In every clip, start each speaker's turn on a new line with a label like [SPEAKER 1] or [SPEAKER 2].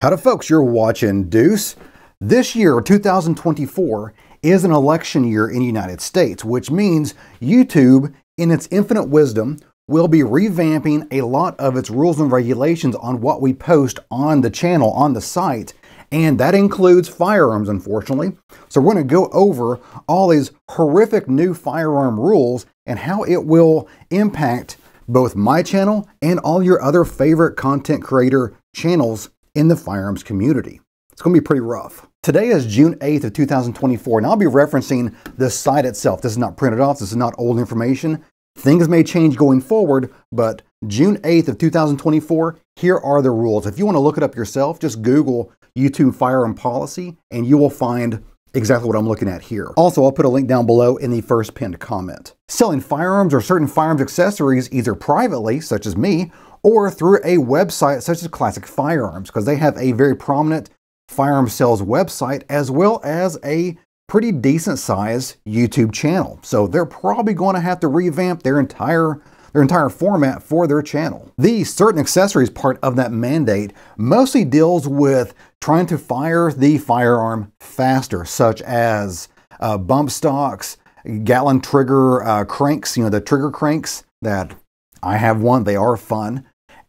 [SPEAKER 1] Howdy folks, you're watching Deuce. This year, 2024, is an election year in the United States, which means YouTube, in its infinite wisdom, will be revamping a lot of its rules and regulations on what we post on the channel, on the site, and that includes firearms, unfortunately. So we're going to go over all these horrific new firearm rules and how it will impact both my channel and all your other favorite content creator channels in the firearms community. It's going to be pretty rough. Today is June 8th of 2024, and I'll be referencing the site itself. This is not printed off. This is not old information. Things may change going forward, but June 8th of 2024, here are the rules. If you want to look it up yourself, just Google YouTube firearm policy, and you will find exactly what I'm looking at here. Also, I'll put a link down below in the first pinned comment. Selling firearms or certain firearms accessories either privately, such as me, or through a website such as Classic Firearms, because they have a very prominent firearm sales website as well as a pretty decent sized YouTube channel. So they're probably going to have to revamp their entire format for their channel. The certain accessories part of that mandate mostly deals with trying to fire the firearm faster, such as bump stocks, Gatling trigger cranks, the trigger cranks that I have one, they are fun,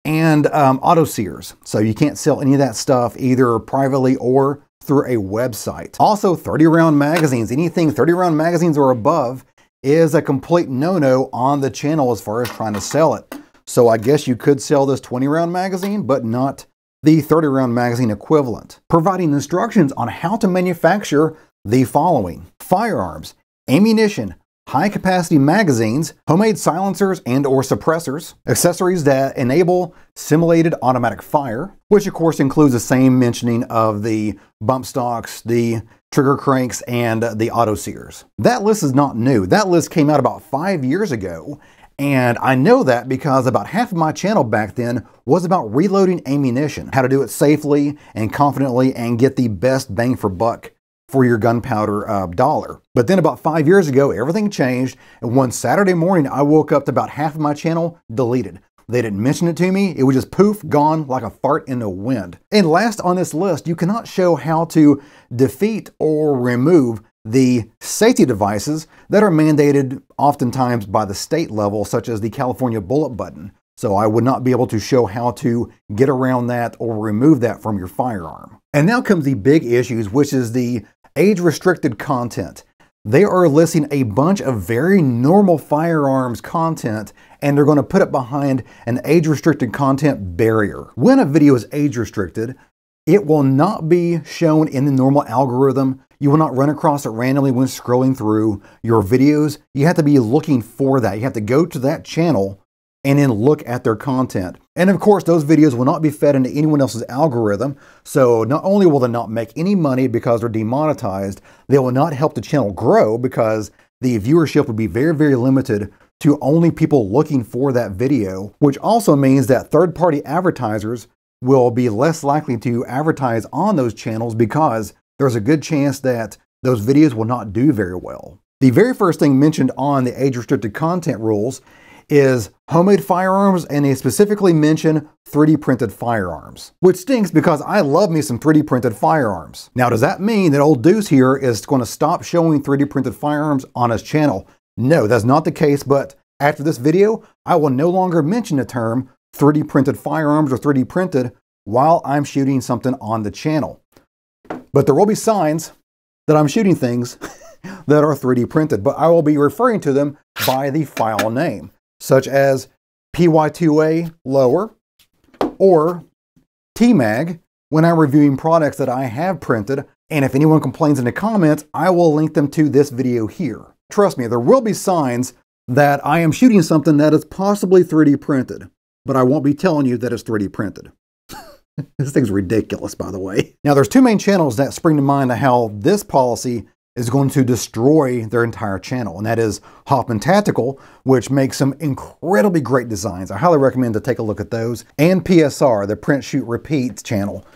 [SPEAKER 1] and auto sears. So you can't sell any of that stuff either privately or through a website. Also 30-round magazines, anything 30-round magazines or above is a complete no-no on the channel as far as trying to sell it. So I guess you could sell this 20-round magazine, but not the 30-round magazine equivalent. Providing instructions on how to manufacture the following: firearms, ammunition, high-capacity magazines, homemade silencers and or suppressors, accessories that enable simulated automatic fire, which of course includes the same mentioning of the bump stocks, the trigger cranks, and the auto sears. That list is not new. That list came out about 5 years ago, and I know that because about half of my channel back then was about reloading ammunition, how to do it safely and confidently and get the best bang for buck for your gunpowder dollar. But then about 5 years ago, everything changed, and one Saturday morning, I woke up to about half of my channel deleted. They didn't mention it to me. It was just poof, gone like a fart in the wind. And last on this list, you cannot show how to defeat or remove the safety devices that are mandated oftentimes by the state level, such as the California bullet button. So I would not be able to show how to get around that or remove that from your firearm. And now comes the big issues, which is the age-restricted content. They are listing a bunch of very normal firearms content, and they're going to put it behind an age-restricted content barrier. When a video is age-restricted, it will not be shown in the normal algorithm. You will not run across it randomly when scrolling through your videos. You have to be looking for that. You have to go to that channel and then look at their content. And of course, those videos will not be fed into anyone else's algorithm. So not only will they not make any money because they're demonetized, they will not help the channel grow because the viewership would be very, very limited to only people looking for that video, which also means that third-party advertisers will be less likely to advertise on those channels because there's a good chance that those videos will not do very well. The very first thing mentioned on the age-restricted content rules is homemade firearms, and they specifically mention 3D printed firearms, which stinks because I love me some 3D printed firearms. Now, does that mean that old Deuce here is going to stop showing 3D printed firearms on his channel? No, that's not the case, but after this video, I will no longer mention the term 3D printed firearms or 3D printed while I'm shooting something on the channel. But there will be signs that I'm shooting things that are 3D printed, but I will be referring to them by the file name, such as PY2A lower or TMAG when I'm reviewing products that I have printed. And if anyone complains in the comments, I will link them to this video here. Trust me, there will be signs that I am shooting something that is possibly 3D printed, but I won't be telling you that it's 3D printed. This thing's ridiculous, by the way. Now, there's two main channels that spring to mind of how this policy is going to destroy their entire channel, and that is Hoffman Tactical, which makes some incredibly great designs. I highly recommend to take a look at those, and PSR, the Print Shoot Repeat channel.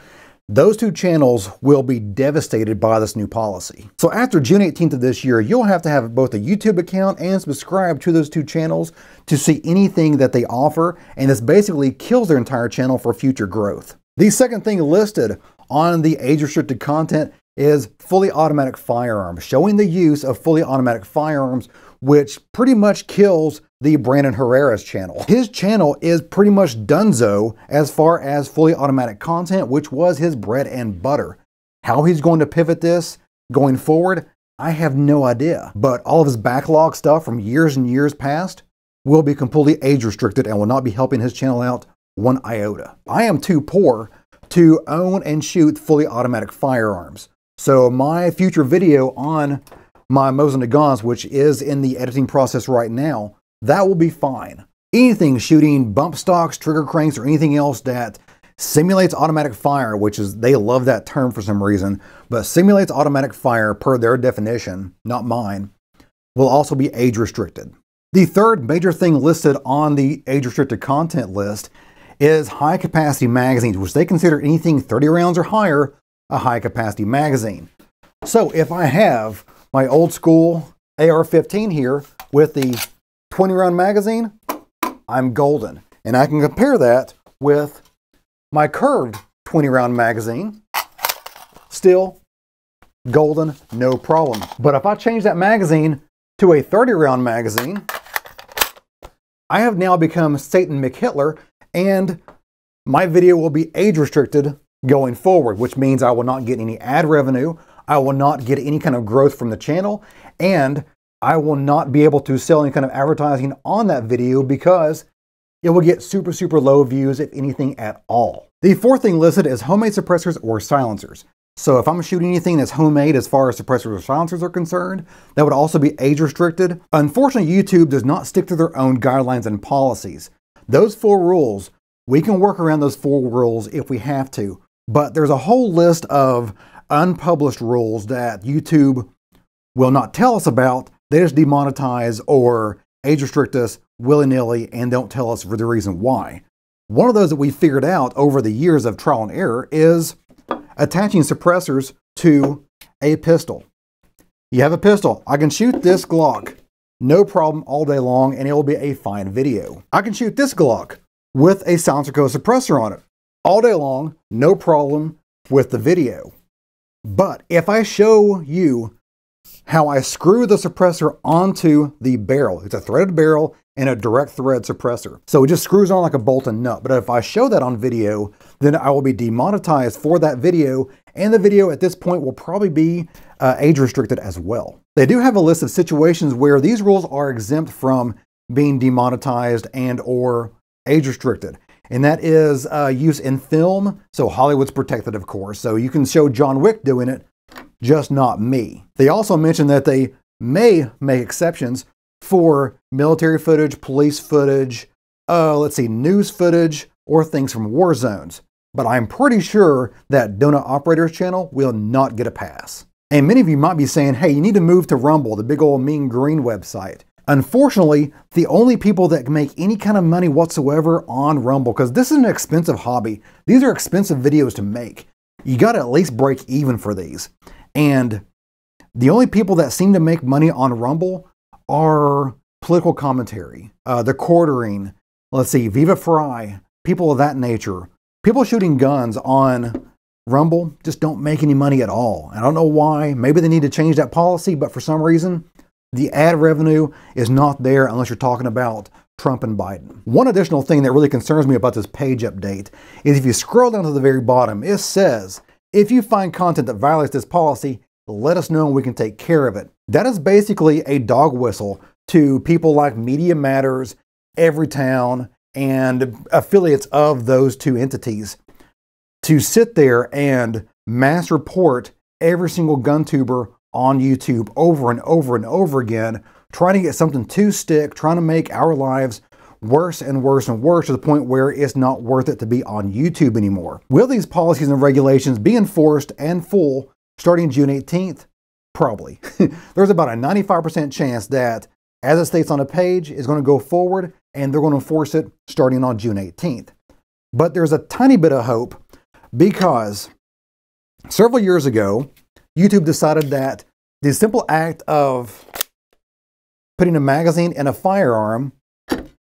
[SPEAKER 1] Those two channels will be devastated by this new policy. So after June 18th of this year, you'll have to have both a YouTube account and subscribe to those two channels to see anything that they offer, and this basically kills their entire channel for future growth. The second thing listed on the age-restricted content is fully automatic firearms, showing the use of fully automatic firearms, which pretty much kills the Brandon Herrera's channel. His channel is pretty much donezo as far as fully automatic content, which was his bread and butter. How he's going to pivot this going forward, I have no idea. But all of his backlog stuff from years and years past will be completely age-restricted and will not be helping his channel out one iota. I am too poor to own and shoot fully automatic firearms. So my future video on my Mosin Nagants, which is in the editing process right now, that will be fine. Anything shooting bump stocks, trigger cranks, or anything else that simulates automatic fire, which is, they love that term for some reason, but simulates automatic fire per their definition, not mine, will also be age restricted. The third major thing listed on the age restricted content list is high capacity magazines, which they consider anything 30 rounds or higher a high capacity magazine. So if I have my old school AR-15 here with the 20 round magazine, I'm golden. And I can compare that with my curved 20 round magazine, still golden, no problem. But if I change that magazine to a 30 round magazine, I have now become Satan McHitler, and my video will be age restricted going forward, which means I will not get any ad revenue, I will not get any kind of growth from the channel, and I will not be able to sell any kind of advertising on that video because it will get super, super low views, if anything at all. The fourth thing listed is homemade suppressors or silencers. So if I'm shooting anything that's homemade as far as suppressors or silencers are concerned, that would also be age restricted. Unfortunately, YouTube does not stick to their own guidelines and policies. Those 4 rules, we can work around those 4 rules if we have to, but there's a whole list of unpublished rules that YouTube will not tell us about. They just demonetize or age restrict us willy-nilly and don't tell us for the reason why. One of those that we figured out over the years of trial and error is attaching suppressors to a pistol. You have a pistol. I can shoot this Glock, no problem, all day long, and it will be a fine video. I can shoot this Glock with a silencer code suppressor on it all day long, no problem with the video. But if I show you how I screw the suppressor onto the barrel, it's a threaded barrel and a direct thread suppressor. So it just screws on like a bolt and nut. But if I show that on video, then I will be demonetized for that video, and the video at this point will probably be age restricted as well. They do have a list of situations where these rules are exempt from being demonetized and or age restricted. And that is use in film. So Hollywood's protected, of course. So you can show John Wick doing it, just not me. They also mentioned that they may make exceptions for military footage, police footage, let's see, news footage, or things from war zones. But I'm pretty sure that Donut Operator's channel will not get a pass. And many of you might be saying, hey, you need to move to Rumble, the big old mean green website. Unfortunately, the only people that can make any kind of money whatsoever on Rumble, because this is an expensive hobby, these are expensive videos to make. You got to at least break even for these. And the only people that seem to make money on Rumble are political commentary, the quartering, let's see, Viva Fry, people of that nature. People shooting guns on Rumble just don't make any money at all. I don't know why. Maybe they need to change that policy, but for some reason, the ad revenue is not there unless you're talking about Trump and Biden. One additional thing that really concerns me about this page update is if you scroll down to the very bottom, it says, if you find content that violates this policy, let us know and we can take care of it. That is basically a dog whistle to people like Media Matters, Everytown, and affiliates of those 2 entities to sit there and mass report every single gun tuber on YouTube over and over and over again, trying to get something to stick, trying to make our lives worse and worse and worse to the point where it's not worth it to be on YouTube anymore. Will these policies and regulations be enforced and full starting June 18th? Probably. There's about a 95% chance that, as it states on the page, is going to go forward and they're going to enforce it starting on June 18th. But there's a tiny bit of hope because several years ago, YouTube decided that the simple act of putting a magazine in a firearm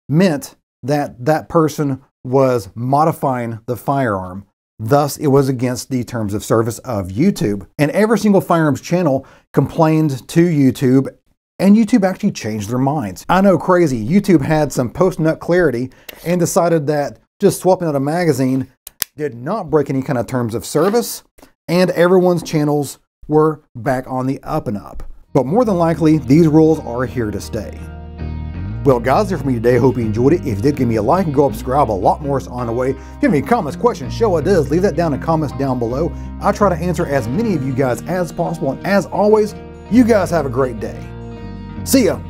[SPEAKER 1] meant that that person was modifying the firearm. Thus, it was against the terms of service of YouTube. And every single firearms channel complained to YouTube, and YouTube actually changed their minds. I know, crazy. YouTube had some post-nut clarity and decided that just swapping out a magazine did not break any kind of terms of service, and everyone's channels were back on the up and up. But more than likely, these rules are here to stay. Well, guys, that's it for me today. Hope you enjoyed it. If you did, give me a like and go subscribe. A lot more is on the way. If you have any comments, questions, show ideas, leave that down in the comments down below. I try to answer as many of you guys as possible. And as always, you guys have a great day. See ya.